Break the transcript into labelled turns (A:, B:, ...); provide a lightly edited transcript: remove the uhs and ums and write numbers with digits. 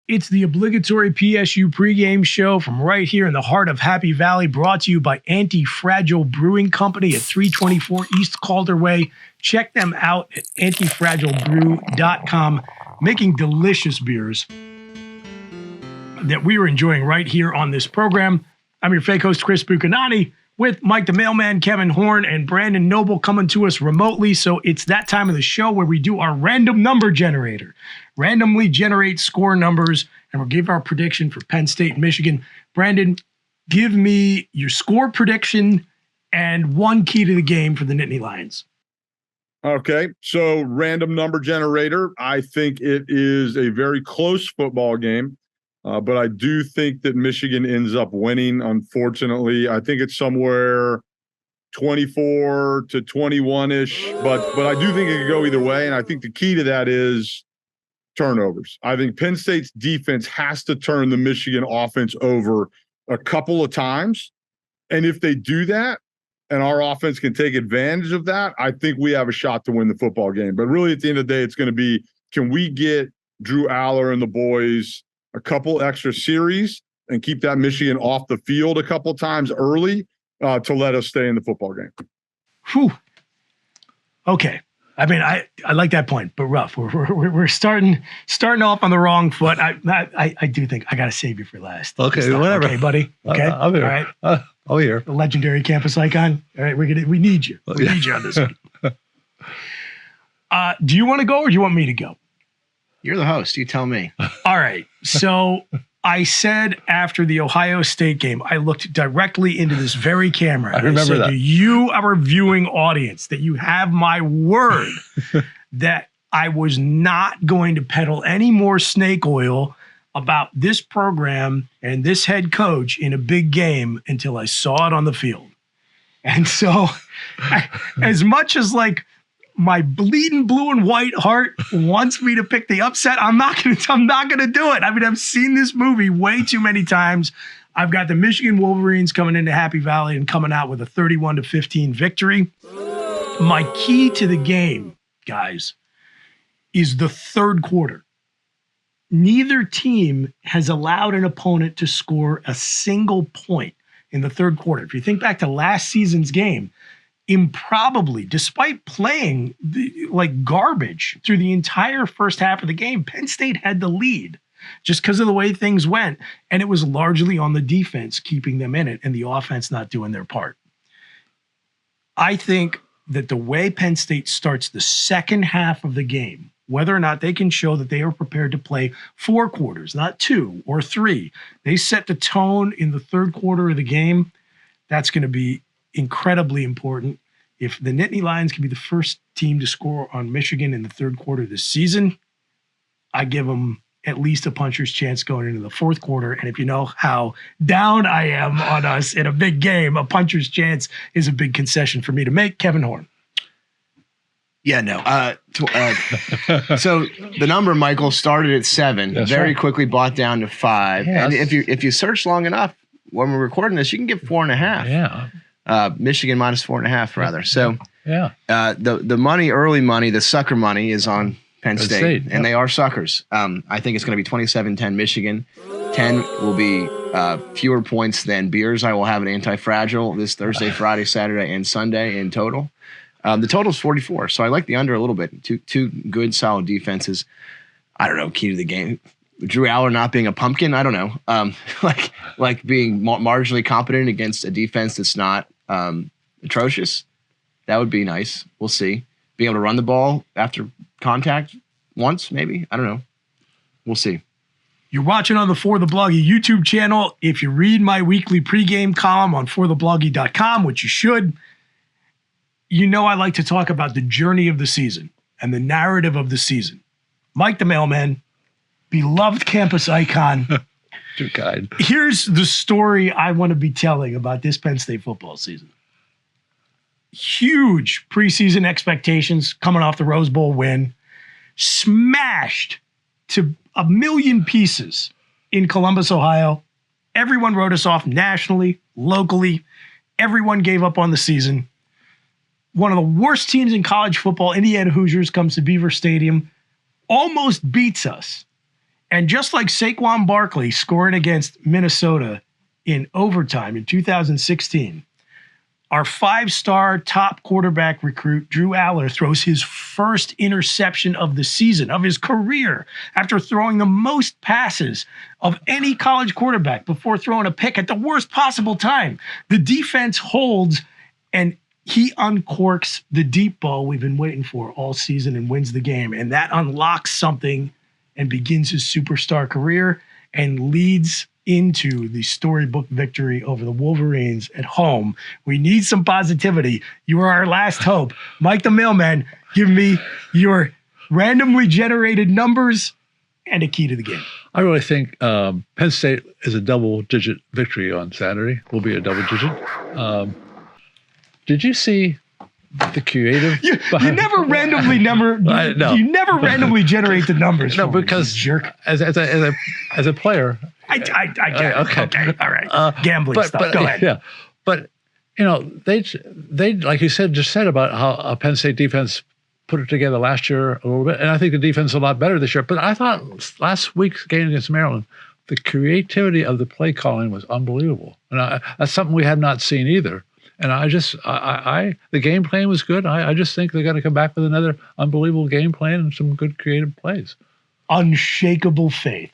A: It's the obligatory PSU pregame show from right here in the heart of Happy Valley, brought to you by Anti-Fragile Brewing Company at 324 East Calder Way. Check them out at antifragilebrew.com, making delicious beers that we are enjoying right here on this program. I'm your fake host, Chris Buchignani, with Mike The Mailman, Kevin Horne, and Brandon Noble coming to us remotely. So it's that time of the show where we do our random number generator. Randomly generate score numbers, and we'll give our prediction for Penn State and Michigan. Brandon, give me your score prediction and one key to the game for the Nittany Lions.
B: Okay, so random number generator. I think it is a very close football game, but I do think that Michigan ends up winning, unfortunately. I think it's somewhere 24 to 21-ish, but I do think it could go either way, and I think the key to that is turnovers. I think Penn State's defense has to turn the Michigan offense over a couple of times. And if they do that and our offense can take advantage of that, I think we have a shot to win the football game. But really at the end of the day, it's going to be, can we get Drew Aller and the boys a couple extra series and keep that Michigan off the field a couple times early to let us stay in the football game?
A: Whew. Okay. I mean, I like that point, but rough. We're starting off on the wrong foot. I do think I got to save you for last.
C: Okay, whatever.
A: Okay, buddy. Okay,
C: I'm here.
A: All right.
C: I'll hear.
A: The legendary campus icon. All right, we need you. We need you on this one. Do you want to go or do you want me to go?
D: You're the host. You tell me.
A: All right. So I said after the Ohio State game, I looked directly into this very camera.
C: I remember
A: said,
C: that.
A: to you, our viewing audience, that you have my word that I was not going to peddle any more snake oil about this program and this head coach in a big game until I saw it on the field. And so as much as like my bleeding blue and white heart wants me to pick the upset, I'm not gonna do it. I mean, I've seen this movie way too many times. I've got the Michigan Wolverines coming into Happy Valley and coming out with a 31-15 victory. My key to the game, guys, is the third quarter. Neither team has allowed an opponent to score a single point in the third quarter. If you think back to last season's game, improbably, despite playing like garbage through the entire first half of the game, Penn State had the lead just because of the way things went. And it was largely on the defense keeping them in it and the offense not doing their part. I think that the way Penn State starts the second half of the game, whether or not they can show that they are prepared to play 4 quarters, not 2 or 3, they set the tone in the third quarter of the game. That's going to be incredibly important. If the Nittany Lions can be the first team to score on Michigan in the third quarter this season, I give them at least a puncher's chance going into the fourth quarter. And if you know how down I am on us in a big game, a puncher's chance is a big concession for me to make. Kevin Horne.
D: Yeah, no. So the number, Michael, started at 7,
C: That's
D: very
C: right.
D: quickly brought down to 5.
C: Yes.
D: And if you search long enough, when we're recording this, you can get 4.5.
C: Yeah.
D: Michigan minus 4.5 rather. So
C: Yeah.
D: the money, early money, the sucker money is on Penn State,
C: Yep.
D: and they are suckers. I think it's going to be 27-10 Michigan. 10 will be fewer points than beers I will have at Anti-Fragile this Thursday, Friday, Saturday, and Sunday in total. The total is 44, so I like the under a little bit. Two good, solid defenses. I don't know, key to the game. Drew Aller not being a pumpkin, I don't know. Like being marginally competent against a defense that's not atrocious. That would be nice. We'll see. Being able to run the ball after contact once, maybe. I don't know. We'll see.
A: You're watching on the For the Bloggy YouTube channel. If you read my weekly pregame column on forthebloggy.com, which you should, you know I like to talk about the journey of the season and the narrative of the season. Mike The Mailman, beloved campus icon.
C: Too kind.
A: Here's the story I want to be telling about this Penn State football season. Huge preseason expectations coming off the Rose Bowl win, smashed to a million pieces in Columbus, Ohio. Everyone wrote us off nationally, locally. Everyone gave up on the season. One of the worst teams in college football, Indiana Hoosiers, comes to Beaver Stadium, almost beats us. And just like Saquon Barkley scoring against Minnesota in overtime in 2016, our 5-star top quarterback recruit, Drew Aller, throws his first interception of the season, of his career, after throwing the most passes of any college quarterback before throwing a pick at the worst possible time. The defense holds, and he uncorks the deep ball we've been waiting for all season and wins the game. And that unlocks something and begins his superstar career and leads into the storybook victory over the Wolverines at home. We need some positivity. You are our last hope. Mike the Mailman, give me your randomly generated numbers and a key to the game.
C: I really think Penn State is a double-digit victory on Saturday. Will be a double-digit. Did you see the creative?
A: You never randomly you never randomly generate the numbers.
C: No, because
A: jerk.
C: As a player,
A: I get it. Okay, all right. Gambling stuff. Go ahead.
C: Yeah, but they like you just said about how a Penn State defense put it together last year a little bit, and I think the defense is a lot better this year. But I thought last week's game against Maryland, the creativity of the play calling was unbelievable, and that's something we have not seen either. And the game plan was good. I just think they're going to come back with another unbelievable game plan and some good creative plays.
A: Unshakable faith.